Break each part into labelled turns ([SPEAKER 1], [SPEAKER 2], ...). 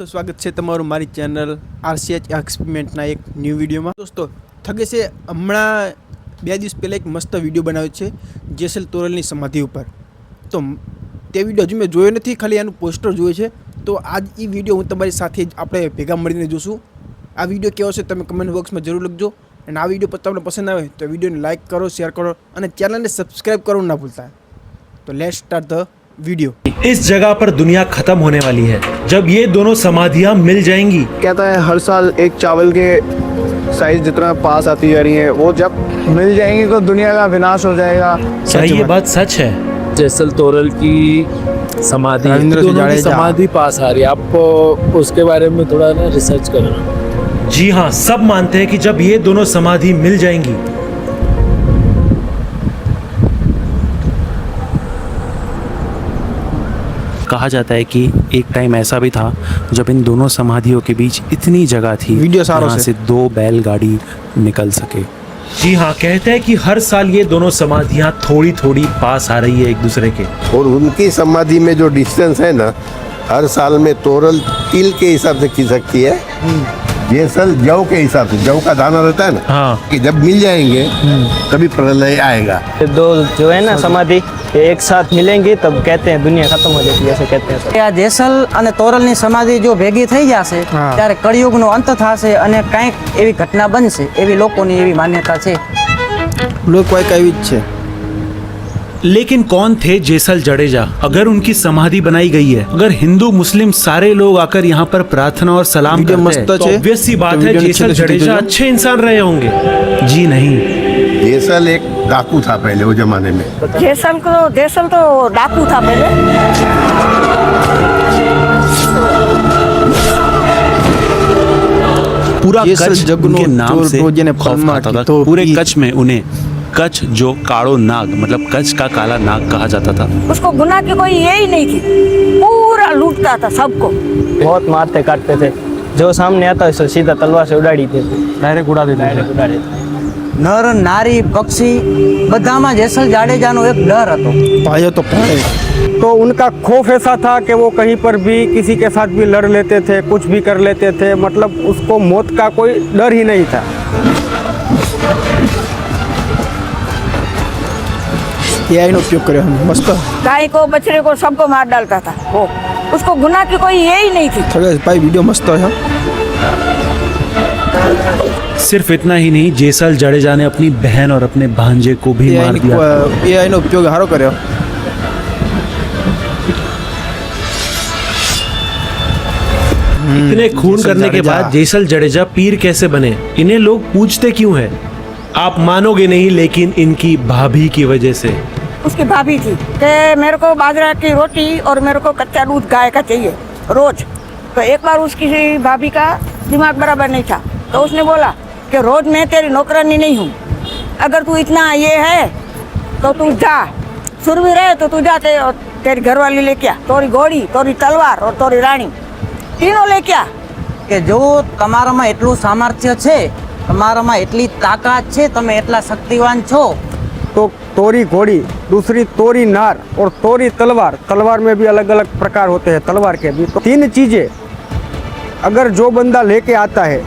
[SPEAKER 1] તો સ્વાગત છે તમારું મારી ચેનલ RCH એક્સપેરિમેન્ટના એક ન્યૂ વિડીયોમાં। દોસ્તો થગેશે હમણાં 2 દિવસ પહેલાં એક મસ્ત વિડીયો બનાવ્યો છે જેસલ તોરલની સમાધિ ઉપર। તો તે વિડીયો હજુ મેં જોયો નથી, ખાલી એનું પોસ્ટર જોયું છે। તો આજ એ વિડીયો હું તમારી સાથે જ આપણે ભેગા મળીને જોશું। આ વિડીયો કેવો છે તમે કમેન્ટ બોક્સમાં જરૂર લખજો અને આ વિડીયો તમને પસંદ આવે તો વિડીયોને લાઇક કરો, શેર કરો અને ચેનલને સબસ્ક્રાઈબ કરવાનું ના भूलता। तो लेट्स स्टार्ट द वीडियो।
[SPEAKER 2] इस जगह पर दुनिया खत्म होने वाली है जब ये दोनों समाधियां मिल जाएंगी।
[SPEAKER 3] कहता है हर साल एक चावल के साइज जितना पास आती जा रही है, वो जब मिल जाएंगी तो दुनिया का विनाश हो जाएगा।
[SPEAKER 2] क्या ये बात सच है?
[SPEAKER 4] जेसल तोरल की समाधि समाधि पास आ रही है, आपको उसके बारे में थोड़ा ना रिसर्च करना।
[SPEAKER 2] जी हाँ, सब मानते हैं कि जब ये दोनों समाधि मिल जाएंगी कहा जाता है कि एक टाइम ऐसा भी था जब इन दोनों समाधियों के बीच इतनी जगह थी जहाँ से 2 बैलगाड़ी निकल सके। जी हाँ, कहते हैं कि हर साल ये दोनों समाधियाँ थोड़ी थोड़ी पास आ रही है एक दूसरे के।
[SPEAKER 5] और उनकी समाधि में जो डिस्टेंस है ना, हर साल में तोरल तिल के हिसाब से खिसकती है, जेसल जौ के हिसाब से, जौ का दाना रहता है ना,
[SPEAKER 2] हाँ।
[SPEAKER 5] कि जब मिल जाएंगे तभी प्रलय आएगा।
[SPEAKER 6] दो जो है ना समाधि एक साथ मिलेंगी तब कहते हैं दुनिया खत्म हो जाती है, ऐसे कहते हैं।
[SPEAKER 7] આ જેસલ અને તોરલની સમાધિ જો ભેગી થઈ જશે ત્યારે કળિયુગનો અંત થશે અને કંઈક એવી ઘટના બનશે એવી લોકોની એવી માન્યતા છે।
[SPEAKER 1] લોકો એક આવી જ છે।
[SPEAKER 2] लेकिन कौन थे जेसल जडेजा? अगर उनकी समाधि बनाई गई है, अगर हिंदू मुस्लिम सारे लोग आकर यहाँ पर प्रार्थना और सलाम करते हैं, तो ऑब्वियस सी बात है जेसल जडेजा अच्छे इंसान रहे होंगे। जी नहीं,
[SPEAKER 5] जेसल एक डाकू था पहले वो जमाने में।
[SPEAKER 8] जेसल तो डाकू था पहले।
[SPEAKER 2] पूरा कच्छ
[SPEAKER 1] जगनो
[SPEAKER 2] उनके नाम
[SPEAKER 1] चोर
[SPEAKER 2] से
[SPEAKER 1] रोजे ने
[SPEAKER 2] खौफ
[SPEAKER 1] फलमा
[SPEAKER 2] खाता था।
[SPEAKER 1] तो
[SPEAKER 2] पूरे कच्छ में उन्हें कच्छ जो काड़ो नाग मतलब कच्छ का काला नाग कहा जाता था।
[SPEAKER 8] उसको गुनाह की कोई ये ही नहीं थी, पूरा लूटता था सबको।
[SPEAKER 6] बहुत मारते काटते थे, जो सामने आता है सीधा तलवार से उड़ाड़ी देते, डायरेक्ट उड़ा देते।
[SPEAKER 7] નર નારી પક્ષી બધામાં જેસલ જાડેજાનો એક ડર હતો।
[SPEAKER 1] ભાઈઓ તો ભાઈ
[SPEAKER 3] तो उनका खौफ ऐसा था कि वो कहीं पर भी किसी के साथ भी लड़ लेते थे, कुछ भी कर लेते थे, मतलब उसको मौत का कोई डर ही नहीं था।
[SPEAKER 1] AI નો ઉપયોગ કર્યો મસ્ત।
[SPEAKER 8] गाय को बछड़े को सबको मार डालता था वो, उसको गुनाह की कोई ये ही नहीं थी।
[SPEAKER 1] થગેશ ભાઈ વિડીયો મસ્ત છે।
[SPEAKER 2] सिर्फ इतना ही नहीं, जेसल जडेजा ने अपनी बहन और अपने भांजे को भी मार दिया।
[SPEAKER 1] AI નો ઉપયોગ સારો કર્યો।
[SPEAKER 2] इतने खून करने के बाद जेसल जडेजा पीर कैसे बने? इन्हें लोग पूछते क्यों हैं? आप मानोगे नहीं, लेकिन इनकी भाभी की वजह से।
[SPEAKER 8] उसकी भाभी थी कि मेरे को बाजरा की रोटी और मेरे को कच्चा दूध गाय का चाहिए रोज। तो एक बार उसकी भाभी का दिमाग बराबर नहीं था, तो उसने बोला कि रोज मैं तेरी नौकरानी नहीं हूँ, अगर तू इतना ये है तो तू जा, सुरवीर है तो तू जा, तेरी घरवाली लेके आ, तोरी घोड़ी, तोरी तलवार और तोरी रानी तीनों लेके आ।
[SPEAKER 7] કે જો તમારામાં એટલું સામર્થ્ય છે, તમારામાં એટલી તાકાત છે, તમે એટલા શક્તિવાન છો,
[SPEAKER 3] तो तोरी घोड़ी, दूसरी तोरी नार और तोरी तलवार। तलवार में भी अलग अलग प्रकार होते हैं तलवार के भी। तो 3 चीज़ें अगर जो बंदा लेके आता है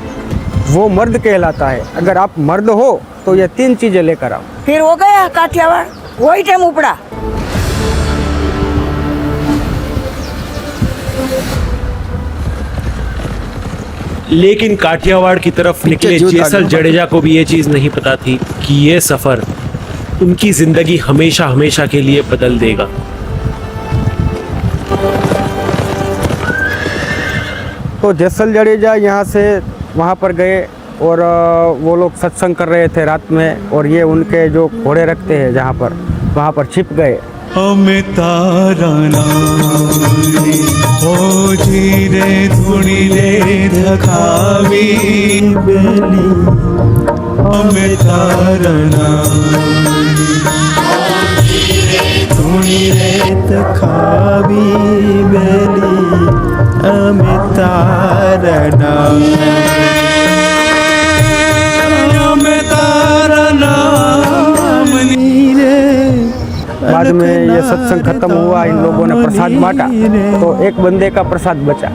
[SPEAKER 3] वो मर्द कहलाता है। अगर आप मर्द हो तो ये 3 चीज़ें लेकर आओ।
[SPEAKER 8] फिर हो गया काठियावाड़, वही टाइम उपड़ा।
[SPEAKER 2] लेकिन काठियावाड़ की तरफ निकले जेसल जडेजा को भी ये चीज नहीं पता थी कि ये सफर उनकी जिंदगी हमेशा हमेशा के लिए बदल देगा।
[SPEAKER 3] तो जेसल जडेजा यहाँ से वहाँ पर गए और वो लोग सत्संग कर रहे थे रात में, और ये उनके जो घोड़े रखते हैं जहाँ पर, वहाँ पर छिप गए।
[SPEAKER 9] हमें तारना हो जी रे धुनी रे धखावी बेली, हमें तारना धुनी रे धखावी बेली, हमें तारना
[SPEAKER 3] बाद में ये सत्संग खत्म हुआ, इन लोगों ने प्रसाद बांटा तो एक बंदे का प्रसाद बचा।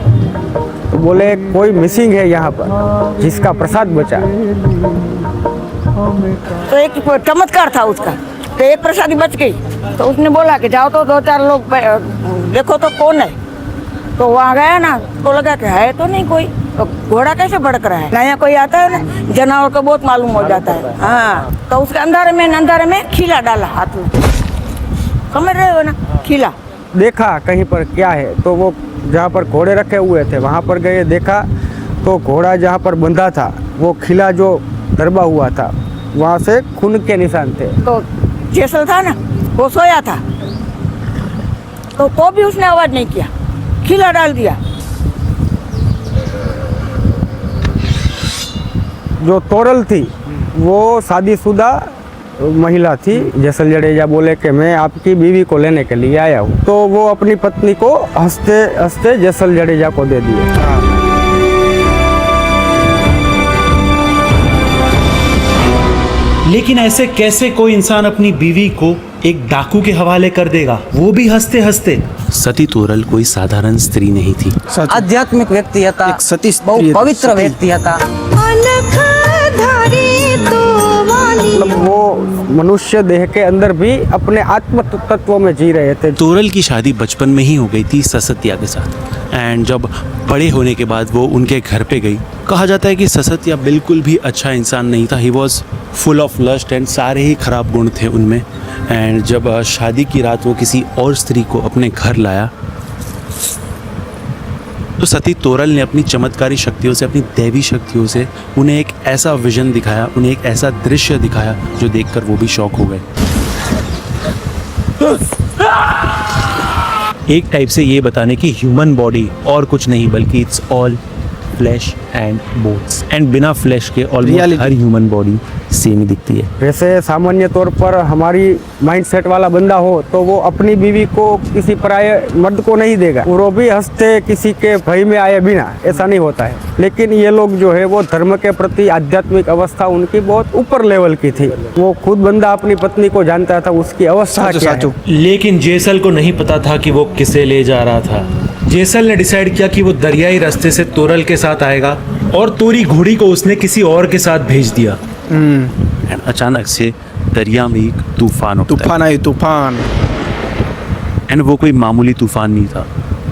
[SPEAKER 3] तो तो बोले कोई मिसिंग है यहाँ पर जिसका प्रसाद बचा।
[SPEAKER 8] तो एक चमत्कार था उसका, तो एक प्रसादी बच गई। तो उसने बोला कि जाओ तो 2-4 लोग देखो तो कौन है। तो वहाँ गया ना, तो लगा कि है तो नहीं कोई, तो घोड़ा कैसे भड़क रहा है। नया कोई आता है ना, जानवर को बहुत मालूम हो जाता है। हाँ, तो उसके अंधारे में खीला डाला हाथ में, समझ रहे हो ना, खीला।
[SPEAKER 3] देखा कहीं पर क्या है, तो वो जहाँ पर घोड़े रखे हुए थे वहाँ पर गए, देखा तो घोड़ा जहाँ पर बंधा था वो खिला जो दरबा हुआ था वहाँ से खून के निशान थे।
[SPEAKER 8] तो जैसल था ना, वो सोया था, तो भी उसने आवाज नहीं किया, खिला डाल दिया।
[SPEAKER 3] जो तोरल थी वो शादीशुदा महिला थी। जैसल जडेजा बोले कि मैं आपकी बीवी को लेने के लिए आया हूँ, तो वो अपनी पत्नी को हंसते हंसते जैसल जडेजा को दे दिए।
[SPEAKER 2] लेकिन ऐसे कैसे कोई इंसान अपनी बीवी को एक डाकू के हवाले कर देगा, वो भी हंसते हंसते। सती तोरल कोई साधारण स्त्री नहीं थी।
[SPEAKER 7] आध्यात्मिक व्यक्ति હતા,
[SPEAKER 1] એક સતી સ્ત્રી
[SPEAKER 7] બહુ
[SPEAKER 1] હતી,
[SPEAKER 7] પવિત્ર
[SPEAKER 1] સતી.
[SPEAKER 7] વ્યક્તિ હતા।
[SPEAKER 3] मतलब वो मनुष्य देह के अंदर भी अपने आत्म तत्व में जी रहे थे।
[SPEAKER 2] तोरल की शादी बचपन में ही हो गई थी ससतिया के साथ, एंड जब बड़े होने के बाद वो उनके घर पे गई। कहा जाता है कि ससतिया बिल्कुल भी अच्छा इंसान नहीं था। He was full of lust and सारे ही खराब गुण थे उनमें। एंड जब शादी की रात वो किसी और स्त्री को अपने घर लाया, तो सती तोरल ने अपनी चमत्कारी शक्तियों से, अपनी दैवी शक्तियों से उन्हें एक ऐसा विजन दिखाया, उन्हें एक ऐसा दृश्य दिखाया जो देखकर वो भी शॉक हो गए। एक टाइप से ये बताने की ह्यूमन बॉडी और कुछ नहीं बल्कि it's all flash and bones, and बिना फ्लैश के ऑलमोस्ट हर ह्यूमन बॉडी सेम ही दिखती है।
[SPEAKER 3] वैसे सामान्य तौर पर हमारी माइंडसेट वाला बंदा हो तो वो अपनी बीवी को किसी पराये मर्द को नहीं देगा, वो भी हंसते किसी के भय में आए बिना, ऐसा नहीं होता है। लेकिन ये लोग जो है वो धर्म के प्रति आध्यात्मिक अवस्था उनकी बहुत ऊपर लेवल की थी। वो खुद बंदा अपनी पत्नी को जानता था उसकी अवस्था क्या है।
[SPEAKER 2] लेकिन जेसल को नहीं पता था कि वो किसे ले जा रहा था। जेसल ने डिसाइड किया कि वो दरियाई रास्ते से तोरल के साथ आएगा, और तोरी घोड़ी को उसने किसी और के साथ भेज दिया। एंड अचानक से दरिया में एक तूफान उठता है।
[SPEAKER 1] तूफान आई, तूफान।
[SPEAKER 2] एंड वो कोई मामूली तूफान नहीं था।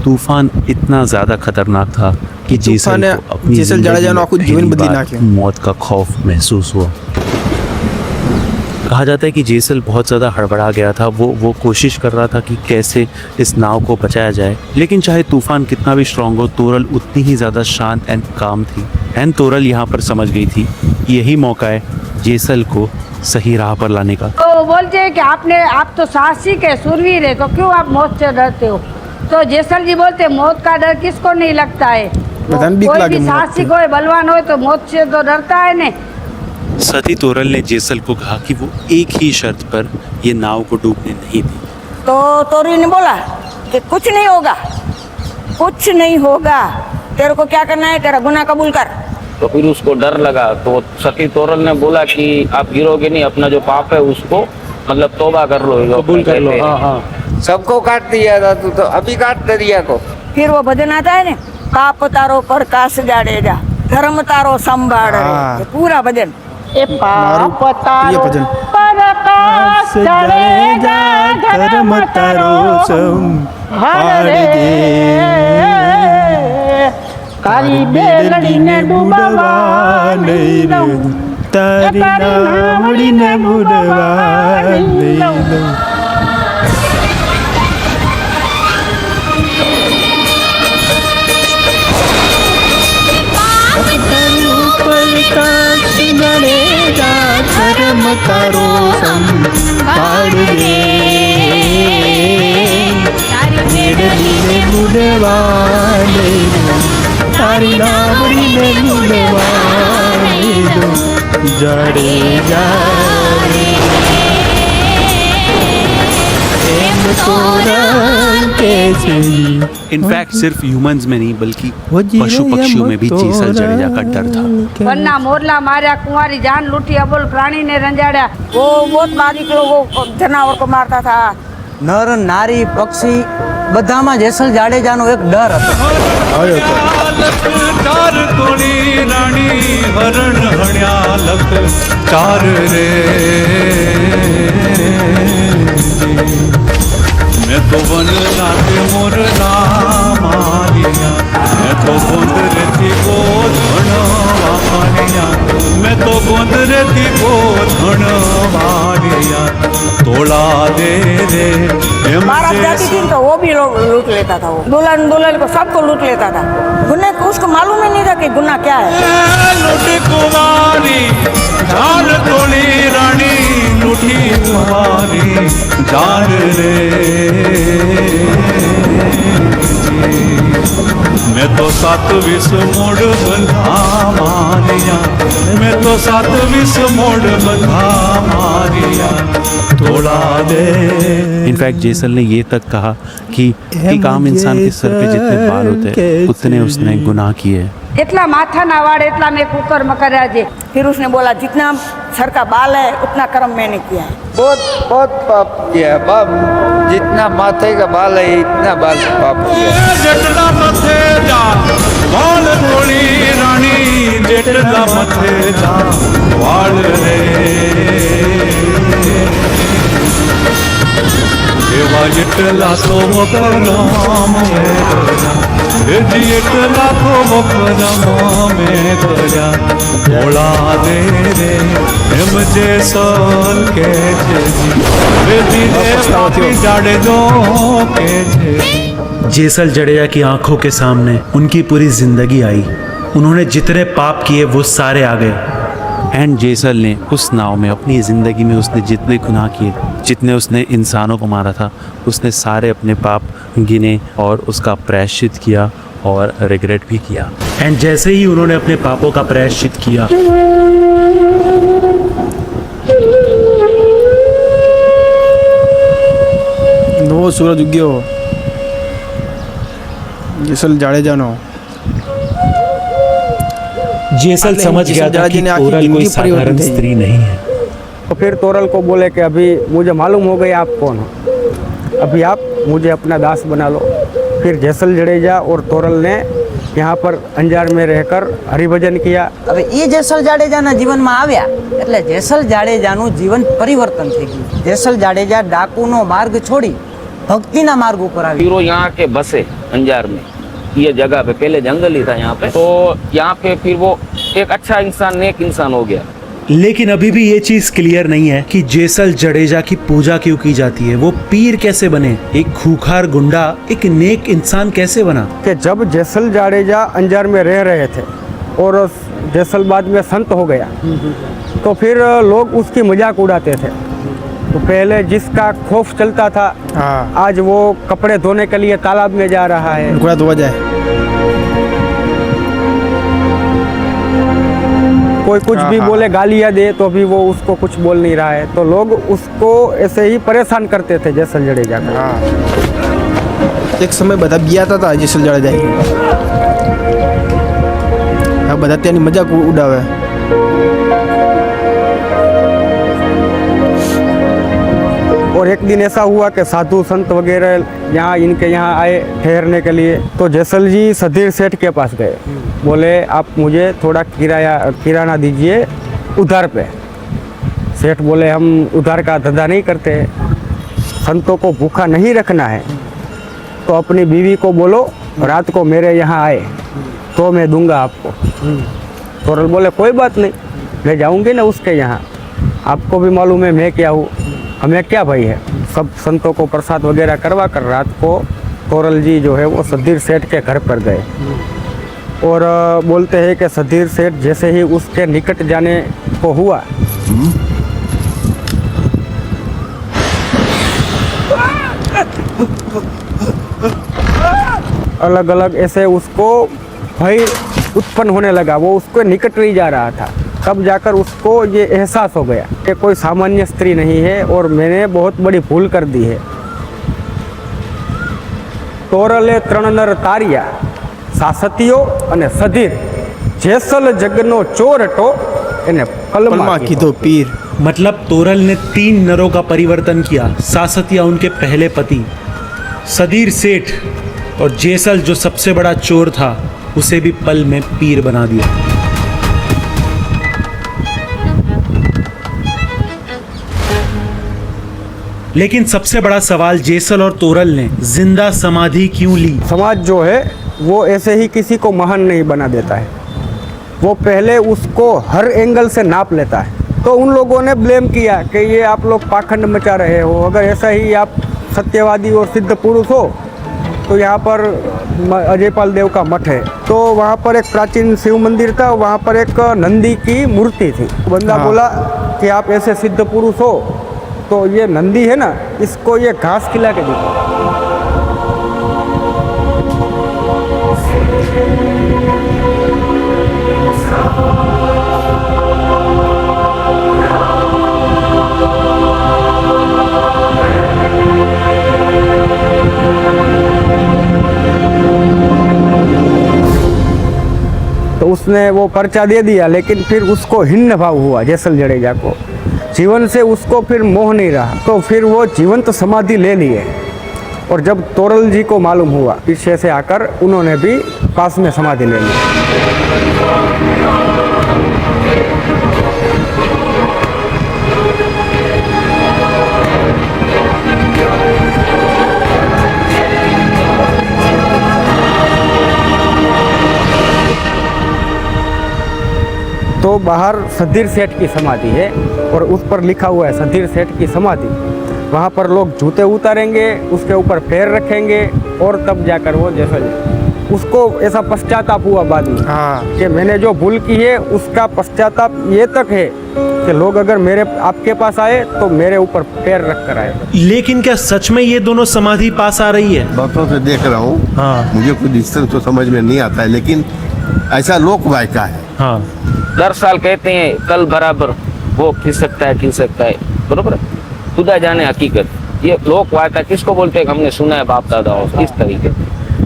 [SPEAKER 2] तूफान इतना ज्यादा खतरनाक था कि जेसल को अपनी
[SPEAKER 1] जेसल जडेजा ने आखुं जीवन बदली नाख्युं।
[SPEAKER 2] मौत का खौफ महसूस हुआ। कहा जाता है कि जेसल बहुत ज़्यादा हड़बड़ा गया था। वो कोशिश कर रहा था कि कैसे इस नाव को बचाया जाए। लेकिन चाहे तूफान कितना भी स्ट्रांग हो, तोरल उतनी ही ज़्यादा शांत एंड काम थी। एंड तोरल यहाँ पर समझ गई थी यही मौका है जेसल को सही राह पर लाने का।
[SPEAKER 10] तो बोलते हैं कि आप तो साहसिक है, शूरवीर है, तो क्यों आप मौत से डरते हो। तो जेसल जी बोलते मौत का डर किसको नहीं लगता है। तो कोई भी साहसिक हो, बलवान हो, तो मौत से तो डरता है ने।
[SPEAKER 2] सती तोरल ने जेसल को कहा कि वो एक ही शर्त पर ये नाव को डूबने नहीं दी।
[SPEAKER 8] तो तोरी ने बोला कि कुछ नहीं होगा, कुछ नहीं होगा, तेरे को क्या करना है, तेरा गुनाह कबूल कर।
[SPEAKER 11] तो फिर उसको डर लगा, तो सती तोरल ने बोला कि आप गिरोगे नहीं, अपना जो पाप है उसको मतलब तौबा कर लो, कबूल कर लो। हाँ।
[SPEAKER 12] सबको काट दिया था तू, तो अभी काट दरिया को।
[SPEAKER 8] फिर वो भजन आता है ना, पाप तारो पर कास जाडेजा, धर्म तारो संभाड़ रे, पूरा भजन।
[SPEAKER 1] पाप तारो
[SPEAKER 10] प्रकाश जाडेजा, धर्म तारो संभाड़ रे, काली बेलड़ी ने डूबवा नहीं दऊं, तारी नावड़ी ने बुडवा नहीं दऊं।
[SPEAKER 9] धर्म तारो संभाड़ रे, बेलड़ी ने बुडवा नहीं दऊं, तारी नावड़ी ने बुडवा नहीं दऊं, जडेजा रे।
[SPEAKER 2] इनफैक्ट सिर्फ ह्यूमंस में नहीं बल्कि पशु पक्षियों में भी जेसल जडेजा का डर था।
[SPEAKER 10] वरना मोरला मारा, कुंवारी जान लूटी, अबोल प्राणी ने रंजाड़ा।
[SPEAKER 8] वो बहुत बारीक लोगों को, जानवर को मारता था।
[SPEAKER 7] नर नारी पक्षी બધામાં જેસલ જાડેજાનો એક ડર હતો.
[SPEAKER 9] ચાર તોળી રાણી હરણ હણ્યા લખ ચાર રે मैं तो वन लागे मोर मारिया मैं तो गोंद रेती को धन मारिया मैं तो गोंद रेती को धन मारिया तोड़ा दे रे
[SPEAKER 8] बारात जाती थी तो वो भी लोग लूट लेता था, वो दुल्हन दुल्हन को सबको लूट लेता था. गुन्हे को उसको मालूम ही नहीं था कि गुन्हा क्या है.
[SPEAKER 9] लूटी कुमारी जान तोड़ी रानी लूटी कुमारी जान रे मैं तो 27 मोड़ बंधा मारिया मैं तो 27 मोड़ बंधा मारिया तोड़ा दे.
[SPEAKER 2] इनफैक्ट जेसल ने ये तक कहा कि एक आम इंसान के सर पे जितने बाल होते हैं उतने उसने गुनाह किए.
[SPEAKER 10] इतना माथा ना वाड़ इतना मैं कुकर्म करा जे.
[SPEAKER 8] फिर उसने बोला जितना सर का बाल है उतना कर्म मैंने किया है.
[SPEAKER 12] बहुत बहुत पाप किया है बाप, जितना माथे का बाल है इतना बाल पाप किया है.
[SPEAKER 9] जेटला मथे जा वाल तोड़ी रानी जेटला मथे जा वाल रे एवा जेटला तो करम में करजा जेटला तो करम में करजा बोला दे रे एम जेसल के जी बेटी दे पापी जाड़े दो के जी.
[SPEAKER 2] जेसल जडेजा की आंखों के सामने उनकी पूरी जिंदगी आई. उन्होंने जितने पाप किए वो सारे आ गए. एंड जेसल ने उस नाव में अपनी ज़िंदगी में उसने जितने गुनाह किए, जितने उसने इंसानों को मारा था, उसने सारे अपने पाप गिने और उसका प्रायश्चित किया और रिग्रेट भी किया. एंड जैसे ही उन्होंने अपने पापों का प्रायश्चित किया
[SPEAKER 1] નવો સૂરજ ઉગ્યો જેસલ જાડેજાનો.
[SPEAKER 2] जेसल समझ गया था कि तोरल कोई साधारण स्त्री नहीं है.
[SPEAKER 3] तो फिर तोरल को बोले कि अभी मुझे मालूम हो गया आप कौन हो, अभी आप मुझे अपना दास बना लो. फिर जेसल जडेजा और तोरल ने यहाँ पर अंजार में रहकर हरिभजन किया.
[SPEAKER 7] હવે એ જેસલ જાડેજાના જીવનમાં આવ્યા એટલે જેસલ જાડેજાનું જીવન પરિવર્તન થઈ ગયું. જેસલ જાડેજા ડાકુનો માર્ગ છોડી ભક્તિના માર્ગ ઉપર આવ્યા.
[SPEAKER 11] हीरो यहाँ के बसे अंजार में, ये जगह पे पहले जंगल ही था यहाँ पे, तो यहाँ पे फिर वो एक अच्छा इंसान नेक इंसान हो गया.
[SPEAKER 2] लेकिन अभी भी ये चीज क्लियर नहीं है कि जेसल जडेजा की पूजा क्यों की जाती है. वो पीर कैसे बने, एक खूंखार गुंडा एक नेक इंसान कैसे बना.
[SPEAKER 3] कि जब जेसल जाडेजा अंजार में रह रहे थे और जेसल बाद में संत हो गया तो फिर लोग उसकी मजाक उड़ाते थे. तो पहले जिसका खौफ चलता था आज वो कपड़े धोने के लिए तालाब में जा रहा है.
[SPEAKER 1] घोड़ा धोआ जाए.
[SPEAKER 3] कोई कुछ भी बोले गालियाँ दे तो भी वो उसको कुछ बोल नहीं रहा है. तो लोग उसको ऐसे ही परेशान करते थे जेसल जडेजा को.
[SPEAKER 1] એક સમય બધા બિયાતા હતા જેસલ જાડેજા. આ બધા ત્યાંની મજાક ઉડાવે.
[SPEAKER 3] और एक दिन ऐसा हुआ कि साधु संत वगैरह यहाँ इनके यहाँ आए ठहरने के लिए. तो जेसल जी सधीर सेठ के पास गए. बोले आप मुझे थोड़ा किराना दीजिए उधार पे. सेठ बोले हम उधार का धंधा नहीं करते, संतों को भूखा नहीं रखना है, तो अपनी बीवी को बोलो रात को मेरे यहाँ आए तो मैं दूंगा आपको. तोरल बोले कोई बात नहीं, मैं जाऊँगी ना उसके यहाँ, आपको भी मालूम है मैं क्या हूँ, हमें क्या भाई है. सब संतों को प्रसाद वगैरह करवा कर रात को तोरल जी जो है वो सधीर सेठ के घर पर गए. और बोलते हैं कि सधीर सेठ जैसे ही उसके निकट जाने को हुआ अलग अलग ऐसे उसको भय उत्पन्न होने लगा. वो उसको निकट नहीं जा रहा था. तब जाकर उसको ये एहसास हो गया कि कोई सामान्य स्त्री नहीं है और मैंने बहुत बड़ी भूल कर दी है. तोरले 3 नर तारिया, सासतियो અને સધીર. જેસલ જગનો ચોર હતો એને પલમાં કીધો
[SPEAKER 1] પીર.
[SPEAKER 2] मतलब तोरल ने 3 नरों का परिवर्तन किया. सासतिया उनके पहले पति, सदीर सेठ और जेसल जो सबसे बड़ा चोर था उसे भी पल में पीर बना दिया। लेकिन सबसे बड़ा सवाल जेसल और तोरल ने जिंदा समाधि क्यों ली?
[SPEAKER 3] समाज जो है वो ऐसे ही किसी को महान नहीं बना देता है, वो पहले उसको हर एंगल से नाप लेता है। तो उन लोगों ने ब्लेम किया कि ये आप लोग पाखंड मचा रहे हो, अगर ऐसा ही आप सत्यवादी और सिद्ध पुरुष हो तो यहाँ पर अजयपाल देव का मठ है, तो वहाँ पर एक प्राचीन शिव मंदिर था, वहाँ पर एक नंदी की मूर्ति थी। बंदा बोला कि आप ऐसे सिद्ध पुरुष हो तो ये नंदी है ना, इसको ये घास खिला के देखो। तो उसने वो पर्चा दे दिया, लेकिन फिर उसको हिन्न भाव हुआ जेसल जडेजा को, जीवन से उसको फिर मोह नहीं रहा, तो फिर वो जीवंत समाधि ले लिए। और जब तोरल जी को मालूम हुआ, पीछे से आकर उन्होंने भी पास में समाधि ले ली। तो बाहर सधीर सेठ की समाधि है और उस पर लिखा हुआ है सधीर सेठ की समाधि। वहाँ पर लोग जूते उतारेंगे, उसके ऊपर पैर रखेंगे और तब जाकर वो जैसा उसको ऐसा पश्चाताप हुआ बाद में कि मैंने जो भूल की है उसका पश्चाताप ये तक है कि लोग अगर मेरे आपके पास आए तो मेरे ऊपर पैर रख कर आए।
[SPEAKER 2] लेकिन क्या सच में ये दोनों समाधि पास आ रही है?
[SPEAKER 5] बातों से देख रहा हूँ, मुझे कुछ डिस्टेंस तो समझ में नहीं आता है, लेकिन ऐसा लोक वायका है।
[SPEAKER 2] हाँ,
[SPEAKER 11] दर साल कहते हैं कल बराबर वो खिसकता है, बरोबर, खुदा जाने हकीकत। ये लोक वार्ता किसको बोलते हैं? हमने सुना है बाप दादाओं से इस तरीके।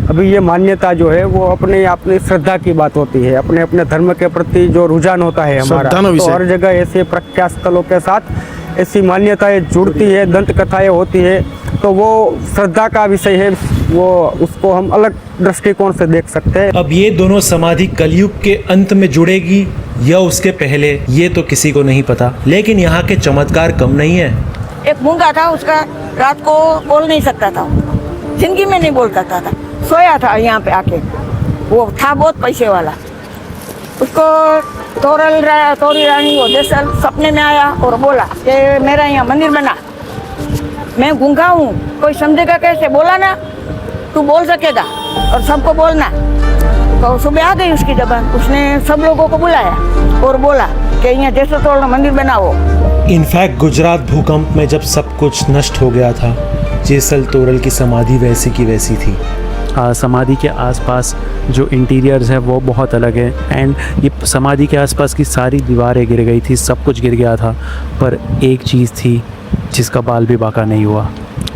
[SPEAKER 3] अभी ये मान्यता जो है वो अपनी श्रद्धा की बात होती है, अपने अपने धर्म के प्रति जो रुझान होता है हमारा, तो हर जगह ऐसे प्रख्यात स्थलों के साथ ऐसी मान्यताएं जुड़ती है, दंत कथाएं होती है, तो वो श्रद्धा का विषय है, वो उसको हम अलग दृष्टिकोण से देख सकते हैं।
[SPEAKER 2] अब ये दोनों समाधि कलयुग के अंत में जुड़ेगी या उसके पहले, ये तो किसी को नहीं पता, लेकिन यहाँ के चमत्कार कम नहीं है।
[SPEAKER 8] एक मूंगा था, उसका रात को बोल नहीं सकता था, जिंदगी में नहीं बोल सकता था, सोया था यहाँ पे आके, वो था बहुत पैसे वाला। उसको तोरी रानी वो जेसल सपने में आया और बोला कि मेरा यहाँ मंदिर बना, मैं गूंगा हूँ, कोई समझेगा कैसे? बोला ना तू बोल सकेगा और सबको बोलना। तो सुबह आ गई उसकी जबान, उसने सब लोगों को बुलाया और बोला कि यहाँ जेसल तोरण मंदिर बनाओ।
[SPEAKER 2] इनफैक्ट गुजरात भूकंप में जब सब कुछ नष्ट हो गया था, जेसल तोरल की समाधि वैसी की वैसी थी। समाधि के आसपास जो इंटीरियर्स है वो बहुत अलग है, एंड ये समाधि के आसपास की सारी दीवारें गिर गई थी, सब कुछ गिर गया था, पर एक चीज़ थी जिसका बाल भी बाका नहीं हुआ,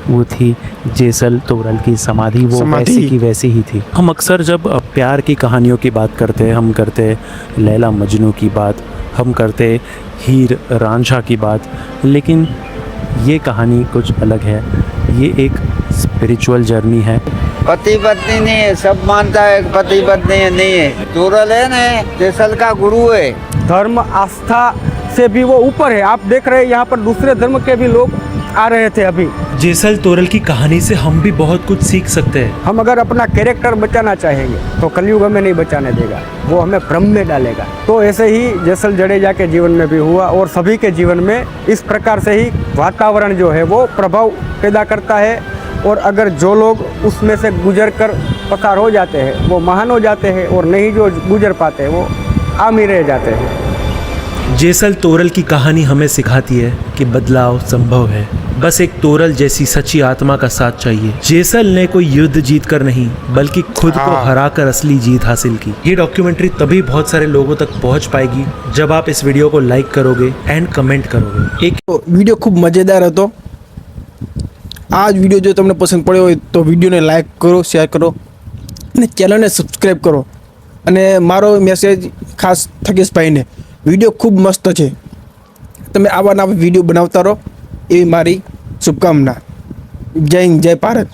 [SPEAKER 2] वो थी जेसल तोरल की समाधि। वो वैसी की वैसी ही थी। हम अक्सर जब प्यार की कहानियों की बात करते हैं, हम करते लैला मजनू की बात, हम करते हीर रांझा की बात, लेकिन ये कहानी कुछ अलग है। ये एक स्पिरिचुअल जर्नी है।
[SPEAKER 12] पति पत्नी नहीं है, सब मानता है पति पत्नी नहीं है। तोरल है ना, जेसल का गुरु है।
[SPEAKER 3] धर्म आस्था से भी वो ऊपर है। आप देख रहे हैं यहाँ पर दूसरे धर्म के भी लोग आ रहे थे अभी।
[SPEAKER 2] जेसल तोरल की कहानी से हम भी बहुत कुछ सीख सकते हैं।
[SPEAKER 3] हम अगर अपना कैरेक्टर बचाना चाहेंगे तो कलयुग हमें नहीं बचाने देगा, वो हमें भ्रम में डालेगा। तो ऐसे ही जेसल जडेजा के जीवन में भी हुआ और सभी के जीवन में इस प्रकार से ही वातावरण जो है वो प्रभाव पैदा करता है। और अगर जो लोग उसमें से गुजर कर पसार हो जाते हैं वो महान हो जाते हैं, और नहीं जो गुजर पाते वो आम ही रह जाते हैं।
[SPEAKER 2] जेसल तोरल की कहानी हमें सिखाती है कि बदलाव संभव है, बस एक तोरल जैसी सच्ची आत्मा का साथ चाहिए। जेसल ने कोई युद्ध जीत कर नहीं, बल्कि खुद को हराकर असली जीत हासिल की। ये डॉक्यूमेंट्री तभी बहुत सारे लोगों तक पहुंच पाएगी जब आप इस वीडियो को लाइक करोगे एंड कमेंट करोगे। एक
[SPEAKER 1] વિડીયો ખૂબ મજેદાર હતો। આ જ વિડીયો જો તમને પસંદ પડ્યો હોય તો વિડીયોને લાઈક કરો, શેર કરો અને ચેનલને સબસ્ક્રાઈબ કરો। અને મારો મેસેજ ખાસ થકેશભાઈને, વિડીયો ખૂબ મસ્ત છે, તમે આવા નવા વિડીયો બનાવતા રહો એવી મારી શુભકામના। જય હિન્દ, જય ભારત।